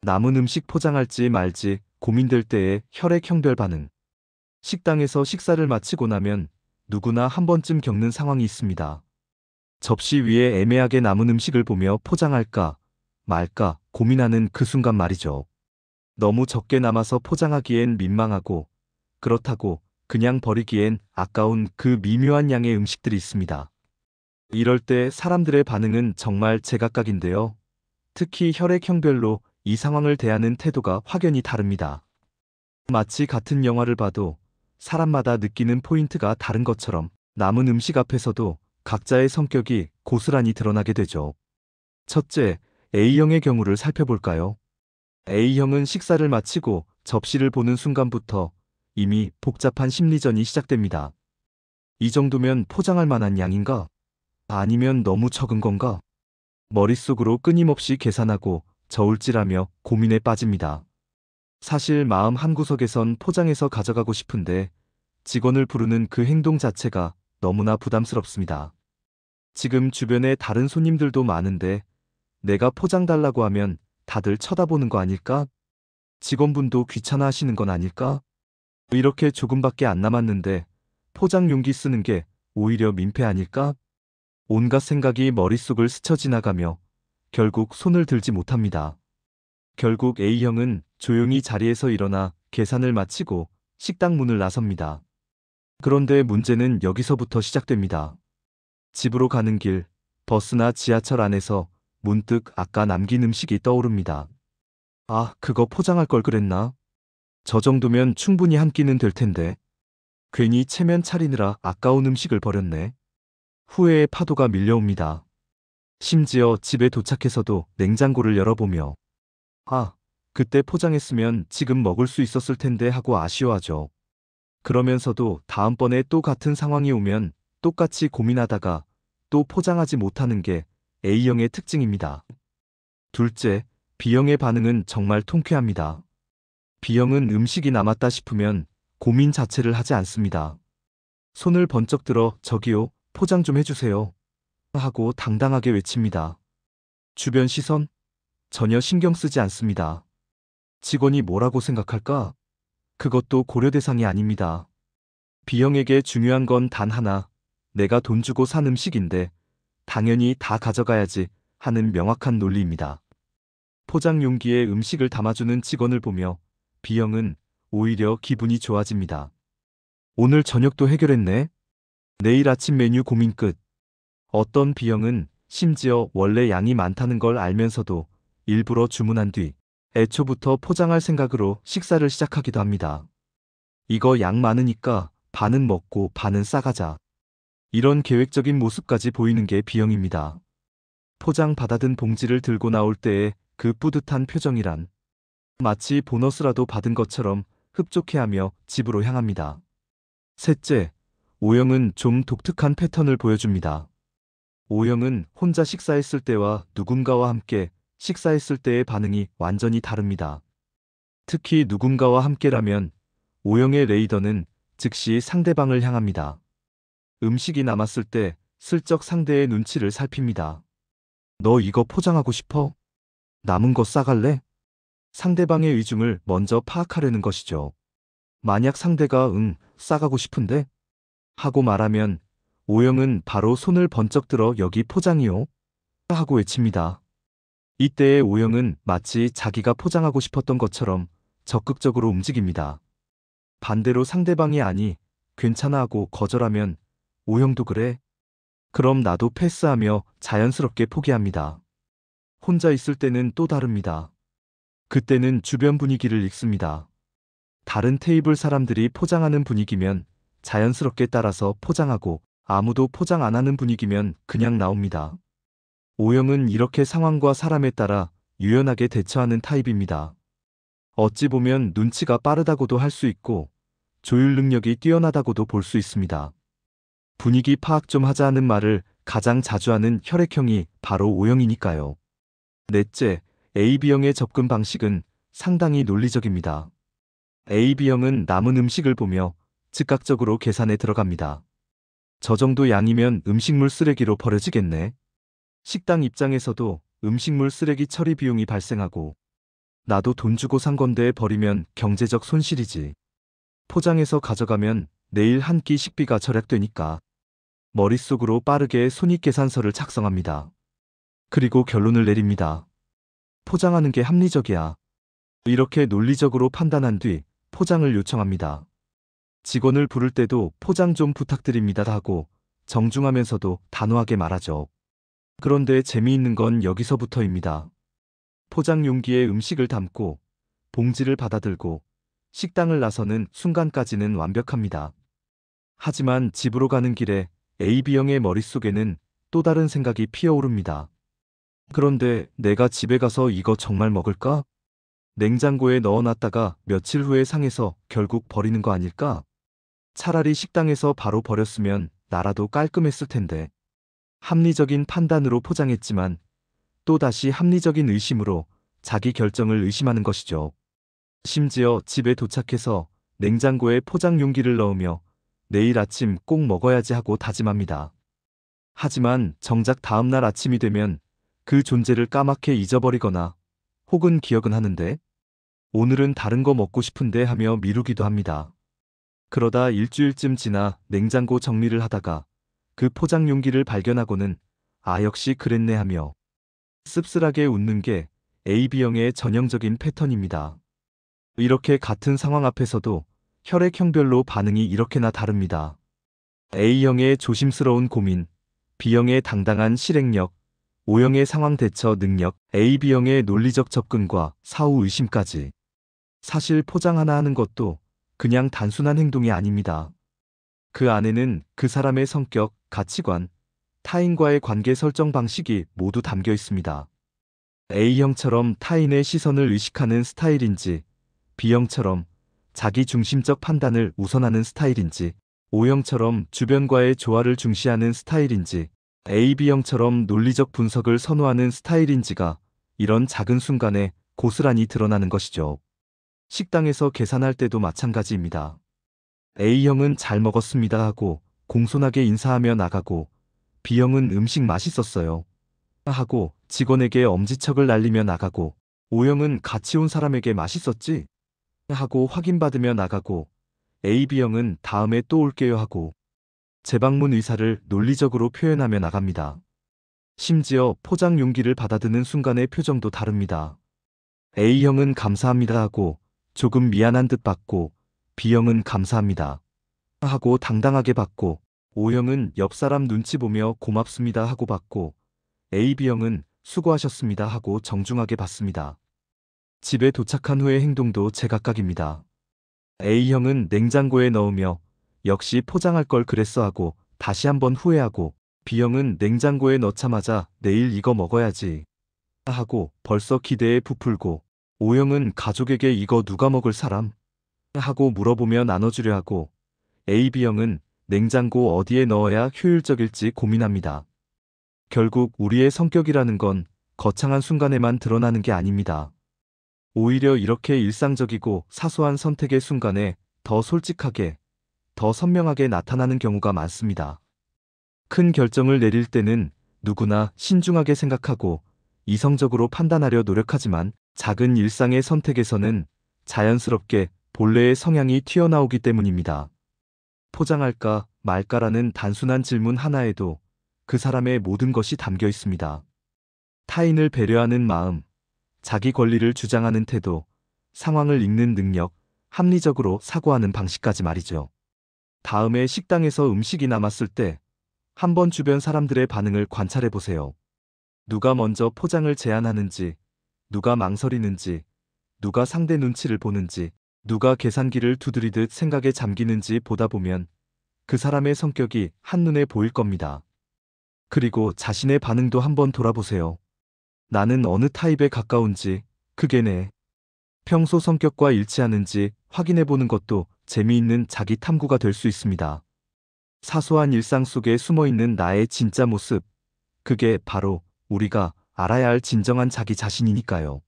남은 음식 포장할지 말지 고민될 때의 혈액형별 반응. 식당에서 식사를 마치고 나면 누구나 한 번쯤 겪는 상황이 있습니다. 접시 위에 애매하게 남은 음식을 보며 포장할까 말까 고민하는 그 순간 말이죠. 너무 적게 남아서 포장하기엔 민망하고, 그렇다고 그냥 버리기엔 아까운 그 미묘한 양의 음식들이 있습니다. 이럴 때 사람들의 반응은 정말 제각각인데요. 특히 혈액형별로 이 상황을 대하는 태도가 확연히 다릅니다. 마치 같은 영화를 봐도 사람마다 느끼는 포인트가 다른 것처럼 남은 음식 앞에서도 각자의 성격이 고스란히 드러나게 되죠. 첫째, A형의 경우를 살펴볼까요? A형은 식사를 마치고 접시를 보는 순간부터 이미 복잡한 심리전이 시작됩니다. 이 정도면 포장할 만한 양인가? 아니면 너무 적은 건가? 머릿속으로 끊임없이 계산하고 저울질하며 고민에 빠집니다. 사실 마음 한구석에선 포장해서 가져가고 싶은데 직원을 부르는 그 행동 자체가 너무나 부담스럽습니다. 지금 주변에 다른 손님들도 많은데 내가 포장 달라고 하면 다들 쳐다보는 거 아닐까? 직원분도 귀찮아 하시는 건 아닐까? 이렇게 조금밖에 안 남았는데 포장 용기 쓰는 게 오히려 민폐 아닐까? 온갖 생각이 머릿속을 스쳐 지나가며 결국 손을 들지 못합니다. 결국 A형은 조용히 자리에서 일어나 계산을 마치고 식당 문을 나섭니다. 그런데 문제는 여기서부터 시작됩니다. 집으로 가는 길, 버스나 지하철 안에서 문득 아까 남긴 음식이 떠오릅니다. 아, 그거 포장할 걸 그랬나? 저 정도면 충분히 한 끼는 될 텐데. 괜히 체면 차리느라 아까운 음식을 버렸네. 후회의 파도가 밀려옵니다. 심지어 집에 도착해서도 냉장고를 열어보며 아, 그때 포장했으면 지금 먹을 수 있었을 텐데 하고 아쉬워하죠. 그러면서도 다음번에 또 같은 상황이 오면 똑같이 고민하다가 또 포장하지 못하는 게 A형의 특징입니다. 둘째, B형의 반응은 정말 통쾌합니다. B형은 음식이 남았다 싶으면 고민 자체를 하지 않습니다. 손을 번쩍 들어 저기요, 포장 좀 해주세요. 하고 당당하게 외칩니다. 주변 시선? 전혀 신경 쓰지 않습니다. 직원이 뭐라고 생각할까? 그것도 고려 대상이 아닙니다. B형에게 중요한 건 단 하나, 내가 돈 주고 산 음식인데 당연히 다 가져가야지 하는 명확한 논리입니다. 포장 용기에 음식을 담아주는 직원을 보며 B형은 오히려 기분이 좋아집니다. 오늘 저녁도 해결했네? 내일 아침 메뉴 고민 끝. 어떤 B형은 심지어 원래 양이 많다는 걸 알면서도 일부러 주문한 뒤 애초부터 포장할 생각으로 식사를 시작하기도 합니다. 이거 양 많으니까 반은 먹고 반은 싸가자. 이런 계획적인 모습까지 보이는 게 B형입니다. 포장 받아든 봉지를 들고 나올 때의 그 뿌듯한 표정이란 마치 보너스라도 받은 것처럼 흡족해하며 집으로 향합니다. 셋째, O형은 좀 독특한 패턴을 보여줍니다. O형은 혼자 식사했을 때와 누군가와 함께 식사했을 때의 반응이 완전히 다릅니다. 특히 누군가와 함께라면 O형의 레이더는 즉시 상대방을 향합니다. 음식이 남았을 때 슬쩍 상대의 눈치를 살핍니다. 너 이거 포장하고 싶어? 남은 거 싸갈래? 상대방의 의중을 먼저 파악하려는 것이죠. 만약 상대가 싸가고 싶은데? 하고 말하면 O형은 바로 손을 번쩍 들어 여기 포장이요? 하고 외칩니다. 이때의 O형은 마치 자기가 포장하고 싶었던 것처럼 적극적으로 움직입니다. 반대로 상대방이 아니, 괜찮아 하고 거절하면 O형도 그래? 그럼 나도 패스하며 자연스럽게 포기합니다. 혼자 있을 때는 또 다릅니다. 그때는 주변 분위기를 읽습니다. 다른 테이블 사람들이 포장하는 분위기면 자연스럽게 따라서 포장하고 아무도 포장 안 하는 분위기면 그냥 나옵니다. O형은 이렇게 상황과 사람에 따라 유연하게 대처하는 타입입니다. 어찌 보면 눈치가 빠르다고도 할 수 있고 조율 능력이 뛰어나다고도 볼 수 있습니다. 분위기 파악 좀 하자 하는 말을 가장 자주 하는 혈액형이 바로 O형이니까요. 넷째, AB형의 접근 방식은 상당히 논리적입니다. AB형은 남은 음식을 보며 즉각적으로 계산에 들어갑니다. 저 정도 양이면 음식물 쓰레기로 버려지겠네. 식당 입장에서도 음식물 쓰레기 처리 비용이 발생하고 나도 돈 주고 산 건데 버리면 경제적 손실이지. 포장해서 가져가면 내일 한 끼 식비가 절약되니까. 머릿속으로 빠르게 손익계산서를 작성합니다. 그리고 결론을 내립니다. 포장하는 게 합리적이야. 이렇게 논리적으로 판단한 뒤 포장을 요청합니다. 직원을 부를 때도 포장 좀 부탁드립니다 하고 정중하면서도 단호하게 말하죠. 그런데 재미있는 건 여기서부터입니다. 포장 용기에 음식을 담고 봉지를 받아들고 식당을 나서는 순간까지는 완벽합니다. 하지만 집으로 가는 길에 AB형의 머릿속에는 또 다른 생각이 피어오릅니다. 그런데 내가 집에 가서 이거 정말 먹을까? 냉장고에 넣어놨다가 며칠 후에 상해서 결국 버리는 거 아닐까? 차라리 식당에서 바로 버렸으면 나라도 깔끔했을 텐데. 합리적인 판단으로 포장했지만 또다시 합리적인 의심으로 자기 결정을 의심하는 것이죠. 심지어 집에 도착해서 냉장고에 포장 용기를 넣으며 내일 아침 꼭 먹어야지 하고 다짐합니다. 하지만 정작 다음날 아침이 되면 그 존재를 까맣게 잊어버리거나 혹은 기억은 하는데 오늘은 다른 거 먹고 싶은데 하며 미루기도 합니다. 그러다 일주일쯤 지나 냉장고 정리를 하다가 그 포장 용기를 발견하고는 아 역시 그랬네 하며 씁쓸하게 웃는 게 AB형의 전형적인 패턴입니다. 이렇게 같은 상황 앞에서도 혈액형별로 반응이 이렇게나 다릅니다. A형의 조심스러운 고민, B형의 당당한 실행력, O형의 상황 대처 능력, AB형의 논리적 접근과 사후 의심까지. 사실 포장 하나 하는 것도 그냥 단순한 행동이 아닙니다. 그 안에는 그 사람의 성격, 가치관, 타인과의 관계 설정 방식이 모두 담겨 있습니다. A형처럼 타인의 시선을 의식하는 스타일인지, B형처럼 자기 중심적 판단을 우선하는 스타일인지, O형처럼 주변과의 조화를 중시하는 스타일인지, AB형처럼 논리적 분석을 선호하는 스타일인지가 이런 작은 순간에 고스란히 드러나는 것이죠. 식당에서 계산할 때도 마찬가지입니다. A형은 잘 먹었습니다 하고 공손하게 인사하며 나가고 B형은 음식 맛있었어요 하고 직원에게 엄지척을 날리며 나가고 O형은 같이 온 사람에게 맛있었지? 하고 확인받으며 나가고 AB형은 다음에 또 올게요 하고 재방문 의사를 논리적으로 표현하며 나갑니다. 심지어 포장 용기를 받아드는 순간의 표정도 다릅니다. A형은 감사합니다 하고 조금 미안한 듯 받고 B형은 감사합니다 하고 당당하게 받고 O형은 옆 사람 눈치 보며 고맙습니다 하고 받고 AB형은 수고하셨습니다 하고 정중하게 받습니다. 집에 도착한 후의 행동도 제각각입니다. A형은 냉장고에 넣으며 역시 포장할 걸 그랬어 하고 다시 한번 후회하고 B형은 냉장고에 넣자마자 내일 이거 먹어야지 하고 벌써 기대에 부풀고 O형은 가족에게 이거 누가 먹을 사람? 하고 물어보며 나눠주려 하고 AB형은 냉장고 어디에 넣어야 효율적일지 고민합니다. 결국 우리의 성격이라는 건 거창한 순간에만 드러나는 게 아닙니다. 오히려 이렇게 일상적이고 사소한 선택의 순간에 더 솔직하게, 더 선명하게 나타나는 경우가 많습니다. 큰 결정을 내릴 때는 누구나 신중하게 생각하고 이성적으로 판단하려 노력하지만 작은 일상의 선택에서는 자연스럽게 본래의 성향이 튀어나오기 때문입니다. 포장할까 말까라는 단순한 질문 하나에도 그 사람의 모든 것이 담겨 있습니다. 타인을 배려하는 마음, 자기 권리를 주장하는 태도, 상황을 읽는 능력, 합리적으로 사고하는 방식까지 말이죠. 다음에 식당에서 음식이 남았을 때 한번 주변 사람들의 반응을 관찰해 보세요. 누가 먼저 포장을 제안하는지, 누가 망설이는지, 누가 상대 눈치를 보는지, 누가 계산기를 두드리듯 생각에 잠기는지 보다 보면 그 사람의 성격이 한눈에 보일 겁니다. 그리고 자신의 반응도 한번 돌아보세요. 나는 어느 타입에 가까운지, 그게 내 평소 성격과 일치하는지 확인해 보는 것도 재미있는 자기 탐구가 될 수 있습니다. 사소한 일상 속에 숨어 있는 나의 진짜 모습, 그게 바로 우리가 알아야 할 진정한 자기 자신이니까요.